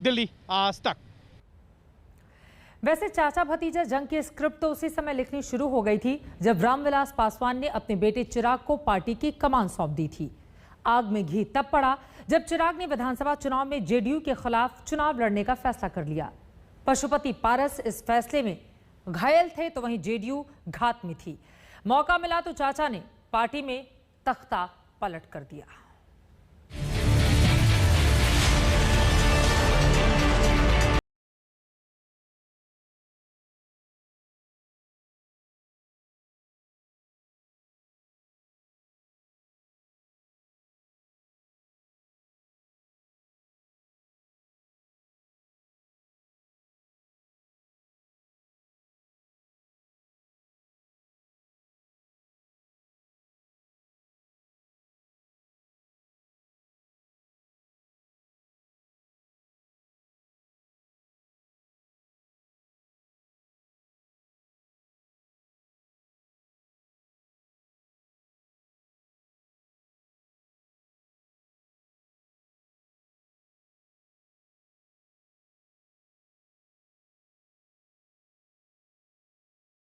दिल्ली आज तक। वैसे चाचा भतीजा जंग की स्क्रिप्ट तो उसी समय लिखनी शुरू हो गई थी जब रामविलास पासवान ने अपने बेटे चिराग को पार्टी की कमान सौंप दी थी। आग में घी तब पड़ा जब चिराग ने विधानसभा चुनाव में जेडीयू के खिलाफ चुनाव लड़ने का फैसला कर लिया। पशुपति पारस इस फैसले में घायल थे तो वहीं जेडीयू घात में थी। मौका मिला तो चाचा ने पार्टी में तख्ता पलट कर दिया।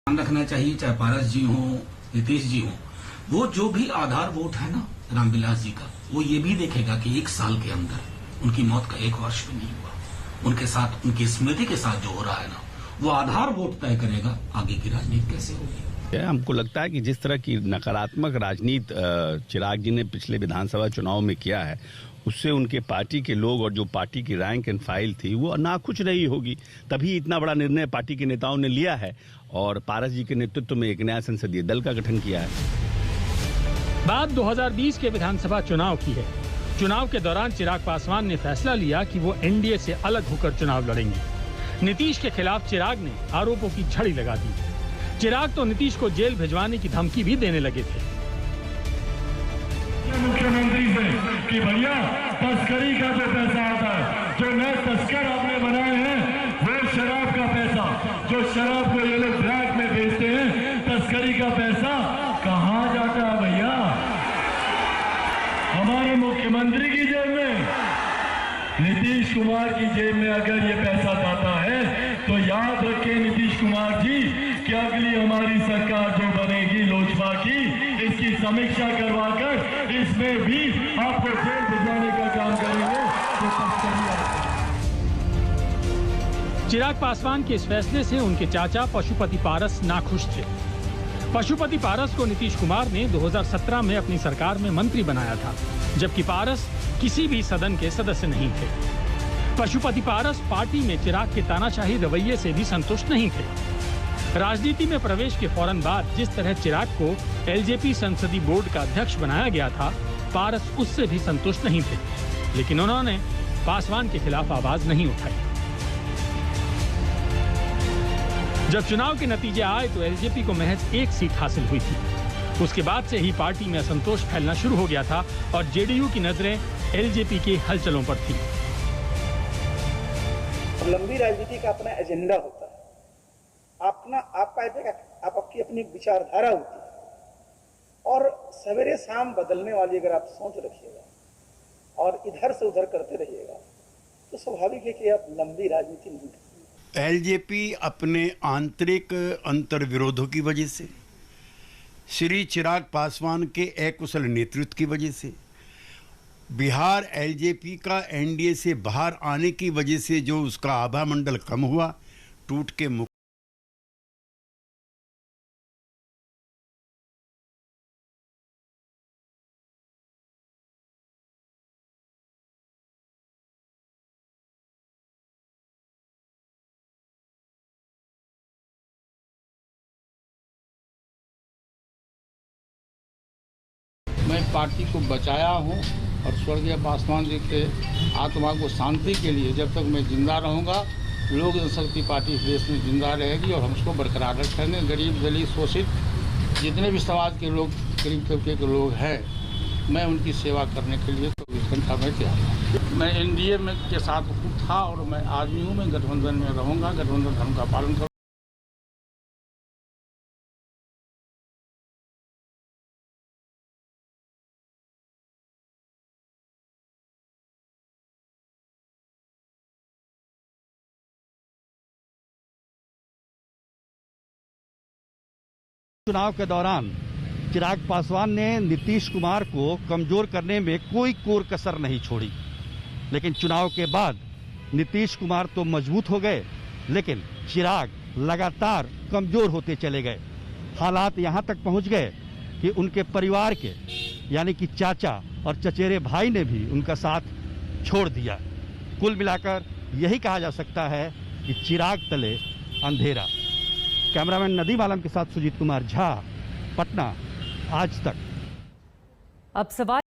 ध्यान रखना चाहिए, चाहे पारस जी हो, नीतीश जी हो, वो जो भी आधार वोट है ना रामविलास जी का, वो ये भी देखेगा कि एक साल के अंदर उनकी मौत का 1 वर्ष भी नहीं हुआ। उनके साथ, उनकी स्मृति के साथ जो हो रहा है ना, वो आधार वोट तय करेगा आगे की राजनीति कैसे होगी। हमको लगता है कि जिस तरह की नकारात्मक राजनीति चिराग जी ने पिछले विधानसभा चुनाव में किया है, उससे उनके पार्टी के लोग और जो पार्टी की रैंक एंड फाइल थी वो नाखुश रही होगी। तभी इतना बड़ा निर्णय पार्टी के नेताओं ने लिया है और पारस जी के नेतृत्व में एक नया संसदीय दल का गठन किया है। बात 2020 के विधानसभा चुनाव की है। चुनाव के दौरान चिराग पासवान ने फैसला लिया कि वो एनडीए से अलग होकर चुनाव लड़ेंगे। नीतीश के खिलाफ चिराग ने आरोपों की झड़ी लगा दी। चिराग तो नीतीश को जेल भिजवाने की धमकी भी देने लगे थे। मुख्यमंत्री से कि भैया तस्करी का जो पैसा आता है, जो नए तस्कर आपने बनाए हैं, वो शराब का पैसा, जो शराब को ये लोग ब्लैक में बेचते हैं, तस्करी का पैसा कहाँ जाता है भैया? हमारे मुख्यमंत्री की जेब में, नीतीश कुमार की जेब में अगर ये पैसा जाता है तो याद रखें नीतीश कुमार जी कि अगली हमारी सरकार जो बनेगी लोजपा की, इसकी समीक्षा करवाकर इसमें भी आपको जेल भिजवाने का काम करेंगे। चिराग पासवान के इस फैसले से उनके चाचा पशुपति पारस नाखुश थे। पशुपति पारस को नीतीश कुमार ने 2017 में अपनी सरकार में मंत्री बनाया था, जबकि पारस किसी भी सदन के सदस्य नहीं थे। पशुपति पारस पार्टी में चिराग के तानाशाही रवैये से भी संतुष्ट नहीं थे। राजनीति में प्रवेश के फौरन बाद जिस तरह चिराग को एलजेपी संसदीय बोर्ड का अध्यक्ष बनाया गया था, पारस उससे भी संतुष्ट नहीं थे, लेकिन उन्होंने पासवान के खिलाफ आवाज नहीं उठाई। जब चुनाव के नतीजे आए तो एलजेपी को महज 1 सीट हासिल हुई थी। उसके बाद से ही पार्टी में असंतोष फैलना शुरू हो गया था और जेडीयू की नजरें एलजेपी के हलचलों पर थी। लंबी राजनीति का अपना एजेंडा होता है, आपकी अपनी विचारधारा होती है और सवेरे शाम बदलने वाली अगर आप सोच रखिएगा और इधर से उधर करते रहिएगा तो स्वाभाविक है कि आप लंबी राजनीति नहीं करेंगे। एलजेपी अपने आंतरिक अंतर्विरोधों की वजह से, श्री चिराग पासवान के अकुशल नेतृत्व की वजह से, बिहार एलजेपी का एनडीए से बाहर आने की वजह से जो उसका आभा मंडल कम हुआ, टूट के मुक्त मैं पार्टी को बचाया हूं और स्वर्गीय पासवान जी के आत्मा को शांति के लिए जब तक मैं जिंदा रहूंगा, लोक जनशक्ति पार्टी देश में जिंदा रहेगी और हम उसको बरकरार रखेंगे। गरीब, दलित, शोषित जितने भी समाज के लोग, गरीब तबके के लोग हैं, मैं उनकी सेवा करने के लिए 24 घंटा में तैयार हूँ। मैं एनडीए में के साथ था और मैं आज भी हूँ। मैं गठबंधन में रहूँगा, गठबंधन धर्म का पालन करूँगा। चुनाव के दौरान चिराग पासवान ने नीतीश कुमार को कमजोर करने में कोई कोर कसर नहीं छोड़ी, लेकिन चुनाव के बाद नीतीश कुमार तो मजबूत हो गए, लेकिन चिराग लगातार कमजोर होते चले गए। हालात यहां तक पहुंच गए कि उनके परिवार के यानी कि चाचा और चचेरे भाई ने भी उनका साथ छोड़ दिया। कुल मिलाकर यही कहा जा सकता है कि चिराग तले अंधेरा। कैमरामैन नदीम आलम के साथ सुजीत कुमार झा, पटना, आज तक। अब सवाल